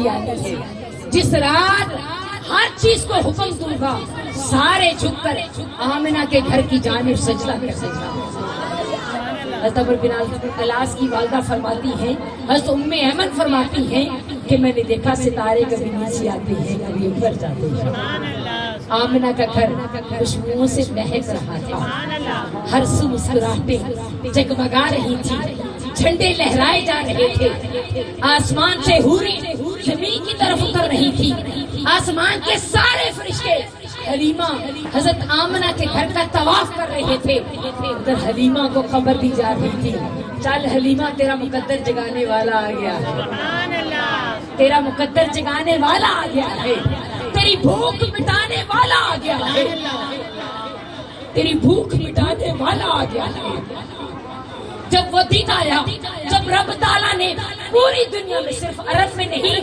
ایسی آنی ہے جس رات ہر چیز کو حکم دوں گا سارے جھک کر آمنہ کے گھر کی جانب سجدہ کر سجدہ. حضرت عمرو بن العاص کی والدہ فرماتی ہیں، حضرت ام ایمن فرماتی ہیں کہ میں نے دیکھا ستارے کبھی نیچے آتے ہیں کبھی اوپر جاتے ہیں. آمنہ کا گھر خوشبوؤں سے مہک رہا تھا، ہر سو مسکراہٹیں جگمگا رہی تھی، جھنڈے لہرائے جا رہے تھے، آسمان سے حوریں زمین کی طرف اتر رہی تھی، آسمان کے سارے فرشتے حلیمہ حضرت آمنہ کے گھر کا طواف کر رہے تھے. ادھر حلیمہ کو خبر دی جا رہی تھی، چل حلیمہ تیرا مقدر جگانے والا آ گیا ہے، تیرا مقدر جگانے والا آ گیا ہے، تیری بھوک مٹانے والا آ گیا ہے، تیری بھوک مٹانے والا آ گیا ہے. جب وہ دن آیا جب رب تعالیٰ نے پوری دنیا میں صرف عرب میں نہیں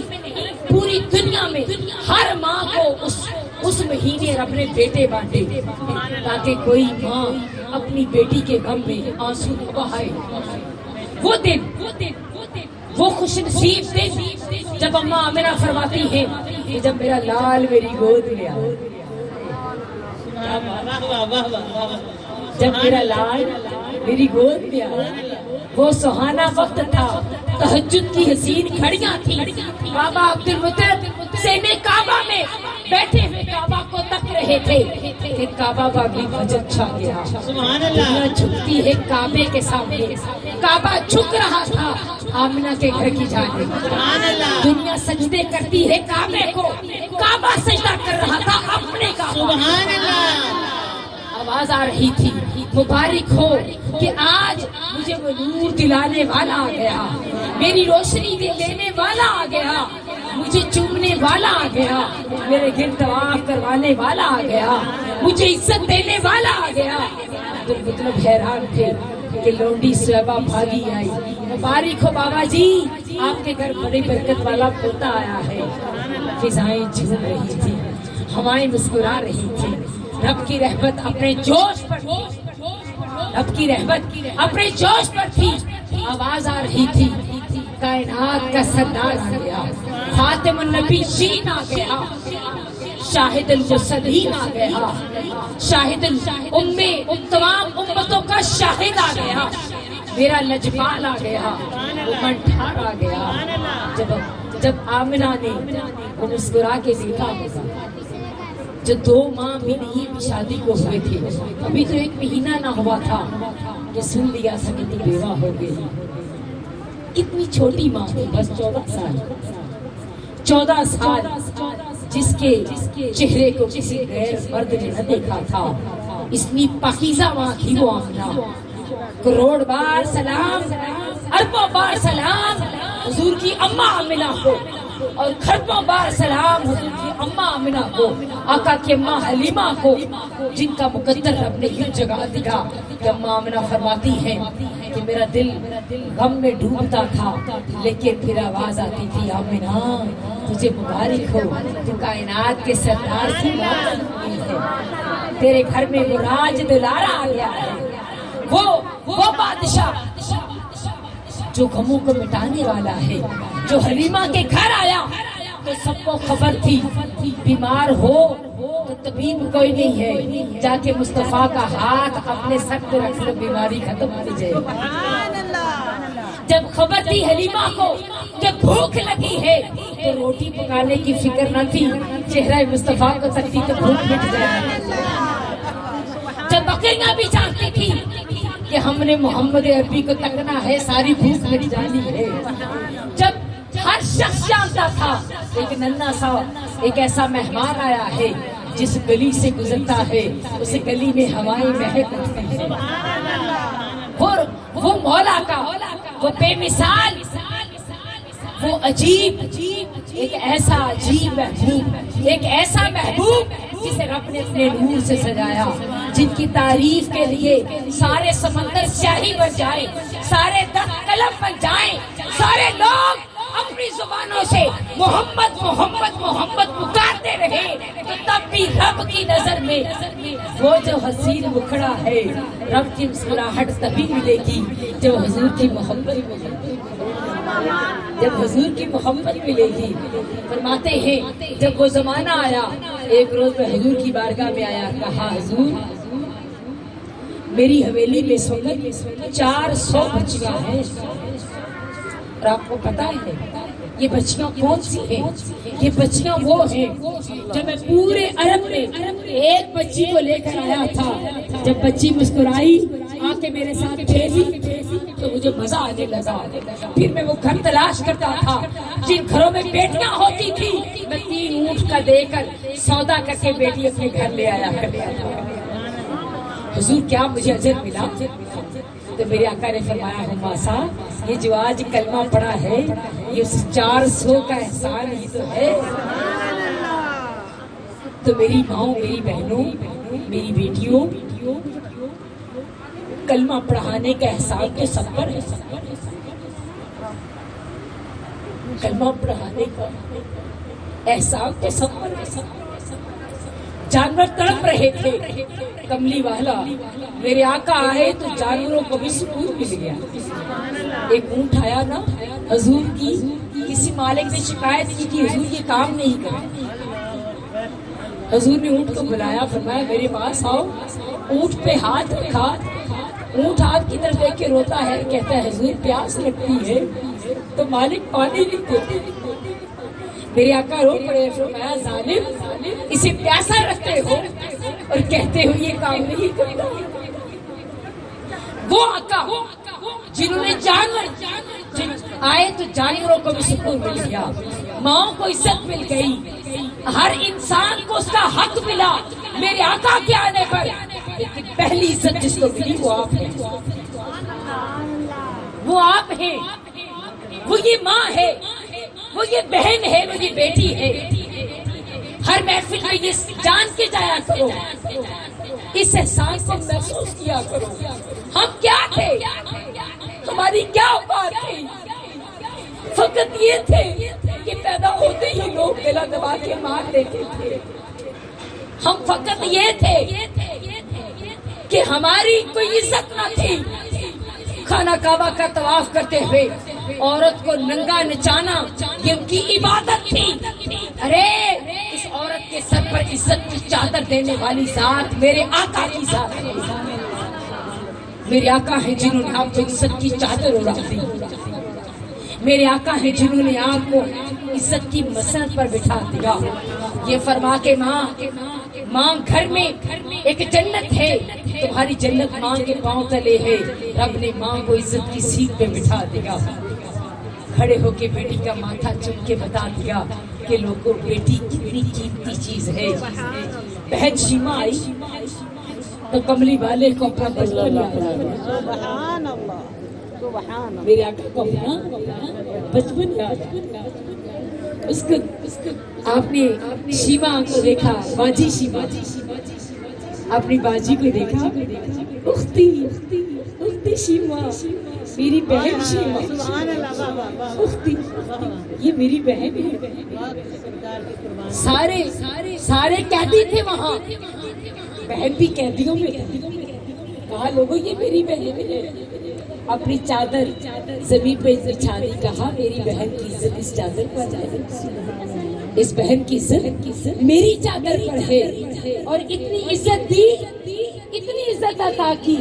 پوری دنیا میں ہر ماں کو اس مہینے رب نے بیٹے بانٹے تاکہ کوئی ماں اپنی بیٹی کے غم میں آنسو نہ بہائے. وہ دن وہ خوش نصیب دن جب اماں آمنہ فرماتی ہیں کہ جب میرا لال میری گود میں آیا، جب میرا لال میری گود میں آیا، وہ سہانا وقت تھا، تہجد کی حسین کھڑیاں تھیں، بابا عبدالمطلب سینے کعبہ میں بیٹھے ہوئے کعبہ کو تک رہے تھے کہ کعبہ کا بھی فجر چھا گیا. دنیا جھکتی ہے کعبے کے سامنے، کعبہ جھک رہا تھا آمنہ کے گھر کی جانب. دنیا سجدے کرتی ہے کعبے کو، کعبہ سجدہ کر رہا تھا اپنے کعبہ. آواز آ رہی تھی مبارک ہو کہ آج مجھے وہ نور دلانے والا آ گیا، میری روشنی دینے والا آ گیا، مجھے چومنے والا آ گیا، میرے گھر طواف کروانے والا آ گیا، مجھے عزت دینے والا آ گیا. مطلب حیران تھے کہ لونڈی صحبہ بھاگی آئی، مبارک ہو بابا جی آپ کے گھر بڑی برکت والا پوتا آیا ہے. فضائیں جھوم رہی تھی، ہوائیں مسکرا رہی تھی، رب کی رحمت اپنے جوش پر تھی، رب کی رحمت اپنے جوش پر تھی. آواز آ رہی تھی کائنات کا سردار آ گیا، خاتم النبیین آ گیا، شاہد المرسلین آ گیا، شاہد تمام امتوں کا شاہد آ گیا، میرا لجپال آ گیا، وہ منٹھار آ گیا. جب آمنہ نے وہ مسکرا کے دیکھا جو 2 ماہ بھی نہیں شادی کو ہوئے تھے، ابھی تو 1 مہینہ نہ ہوا تھا کہ سن لیا تھا کہ بیوہ ہو گئی. کتنی چھوٹی ماں تھی، بس 14 سال جس کے چہرے کو کسی غیر مرد نے نہ دیکھا تھا. اتنی پاکیزہ ماں تھی وہ آمنہ. کروڑ بار سلام، اربوں بار سلام حضور کی اماں آمنہ کو، اور کھربوں بار سلام حضور کی اماں آمنہ کو، آقا کی اماں حلیمہ کو، جن کا مقدر رب نے یوں جگا دیا کہ اماں آمنہ فرماتی ہیں کہ میرا دل غم میں ڈوبتا تھا لیکن پھر آواز آتی تھی آمنہ تجھے مبارک ہو، تو کائنات کے سردار کی موت ہے، تیرے گھر میں وہ راج دلارا آ گیا ہے، وہ بادشاہ جو غموں کو مٹانے والا ہے، جو حلیمہ کے گھر آیا تو سب کو خبر تھی بیمار ہو تو طبیب کوئی نہیں ہے، جا کے مصطفیٰ کا ہاتھ اپنے سر پہ رکھ لو بیماری ختم ہو جائے. جب خبر تھی حلیمہ کو کہ بھوک لگی ہے تو روٹی پکانے کی فکر نہ تھی، چہرہ مصطفیٰ کو تکتی تو بھوک مٹ جائے. جب بکریاں بھی جانتی تھی کہ ہم نے محمد عربی کو تکنا ہے، ساری بھوک مٹ جانی ہے. جب ہر شخص جانتا تھا ایک ننھا سا ایک ایسا مہمان آیا ہے جس گلی سے گزرتا ہے اس گلی میں ہوائیں مہک اٹھتی ہیں، وہ مولا کا وہ بے مثال وہ عجیب ایک ایسا عجیب محبوب، ایک ایسا محبوب جسے رب نے اپنے نور سے سجایا، جن کی تعریف کے لیے سارے سمندر سیاہی بن جائے، سارے درخت قلم بن جائیں، سارے لوگ اپنی زبانوں سے محمد محمد محمد پکارتے رہے، تو تب بھی رب کی نظر میں وہ جو حسین مکھڑا ہے، رب کی مسکراہٹ تبھی ملے گی جب حضور کی محبت میں. جب حضور کی محبت ملے گی. فرماتے ہیں جب وہ زمانہ آیا، ایک روز میں حضور کی بارگاہ میں آیا، کہا حضور میری حویلی میں اس وقت 400 بچیاں ہیں، اور آپ کو پتا ہے یہ بچیاں کون سی ہیں؟ یہ بچیاں وہ ہیں جب میں پورے عرب میں ایک بچی کو لے کر آیا تھا، جب بچی مسکرائی آ کے میرے ساتھ کھیلی تو مجھے مزہ آنے لگا. پھر میں وہ گھر تلاش کرتا تھا جن گھروں میں بیٹیاں ہوتی تھی، میں 3 اونٹ کا دے کر سودا کر کے بیٹی اپنے گھر لے آیا کرتا تھا. حضور کیا مجھے اجر ملا؟ تو میرے آقا نے فرمایا ہماسا یہ جو آج کلمہ پڑا ہے یہ اس 400 کا احسان ہی تو ہے. تو میری ماؤں، میری بہنوں، میری بیٹیوں، کلمہ پڑھانے کا احسان تو سب پر ہے. کلمہ پڑھانے کا احسان تو سب پر ہے. جانور تڑپ رہے تھے، کملی والا میرے آقا آئے تو جانوروں کو بھی سکون مل گیا. ایک اونٹ آیا نا حضور کی، کسی مالک نے شکایت کی کہ حضور یہ کام نہیں کرتے. حضور نے اونٹ کو بلایا، فرمایا میرے پاس آؤ. اونٹ پہ ہاتھ رکھا، اونٹ ہاتھ کی طرف دیکھ کے روتا ہے، کہتا ہے حضور پیاس لگتی ہے تو مالک پانی نہیں دیتے. میرے آقا رو پڑے، فرمایا ظالم اسے پیاسا رکھتے ہو اور کہتے ہو یہ کام نہیں کرتا. وہ آقا جنہوں نے جانور آئے تو جانوروں کو بھی سکون مل گیا، ماؤں کو عزت مل گئی، ہر انسان کو اس کا حق ملا میرے آقا کے آنے پر. لیکن پہلی عزت جس کو ملی وہ آپ ہیں، وہ آپ ہیں، وہ یہ ماں ہے، وہ یہ بہن ہے، وہ یہ بیٹی ہے. ہر محفل میں یہ جان کے جایا کرو، اس احساس کو محسوس کیا کرو. ہم کیا تھے، ہماری کیا اوقات تھی؟ فقط یہ تھے کہ پیدا ہوتے ہی لوگ گلا دبا کے مار دیتے تھے. ہم فقط یہ تھے کہ ہماری کوئی عزت نہ تھی. خانہ کعبہ کا طواف کرتے ہوئے عورت کو ننگا نچانا یہ ان کی عبادت تھی. ارے اس عورت کے سر پر عزت کی چادر دینے والی ذات میرے آقا کی ذات ہے. میرے آقا ہیں جنہوں نے آپ کو عزت کی چادر اڑا دی. میرے آقا ہیں جنہوں نے آپ کو عزت کی مسند پر بٹھا دیا. یہ فرما کے ماں گھر میں ایک جنت ہے، تمہاری جنت ماں کے پاؤں تلے ہے. رب نے ماں کو عزت کی سیٹ پہ بٹھا دیا. کھڑے ہو کے بیٹی کا ماتھا چوم کے بتا دیا کہ لوگوں بیٹی کتنی قیمتی چیز ہے. بہن شیما آئی تو کملی والے کو اپنا بچپن یاد آ گیا. میرے آقا کو اپنا بچپن یاد آ گیا. اس کو آپ نے شیما کو دیکھا، باجی شیما، اپنی باجی کو دیکھا، اختی شیما، میری بہن شیما، اختی یہ میری بہن ہے. سارے قیدی تھے وہاں، بہن بھی قیدیوں میں. کہا لوگوں یہ میری بہن ہے. اپنی چادر زمین پہ بچھا دی، کہا میری بہن کی عزت اس چادر پر ہے، اس بہن کی عزت میری چادر پر ہے. اور اتنی عزت دی، اتنی عزت عطا کی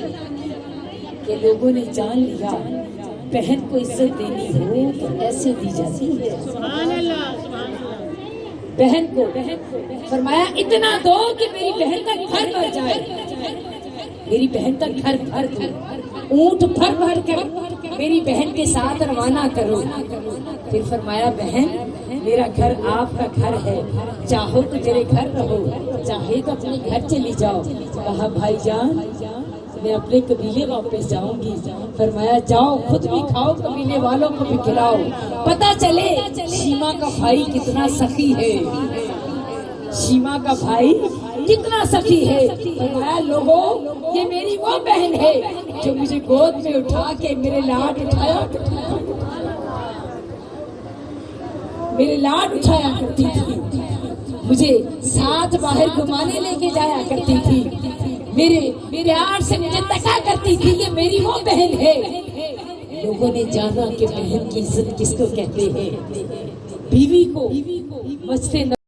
کہ لوگوں نے جان لیا بہن کو عزت دینی ہو تو ایسے دی جاتی ہے. بہن کو فرمایا اتنا دو کہ میری بہن کا گھر بھر جائے. میری بہن کا گھر بھر اونٹ بھر بھر کر میری بہن کے ساتھ روانہ کرو. پھر فرمایا بہن میرا گھر آپ کا گھر ہے، چاہو تو میرے گھر رہو، چاہے تو اپنے گھر چلی جاؤ. کہا بھائی جان میں اپنے قبیلے واپس جاؤں گی. فرمایا جاؤ خود بھی کھاؤ، قبیلے والوں کو بھی کھلاؤ، پتہ چلے شیما کا بھائی کتنا سخی ہے، شیما کا بھائی کتنا سخی ہے. فرمایا لوگوں یہ میری وہ بہن ہے جو مجھے گود میں اٹھا کے میرے لاڈ اٹھایا کرتی تھی، مجھے ساتھ باہر گھمانے لے کے جایا کرتی تھی، میرے پیار سے مجھے تکا کرتی تھی. یہ میری وہ بہن ہے لوگوں نے جانا کہ بہن کی عزت کس کو کہتے ہیں، بیوی کو مسجد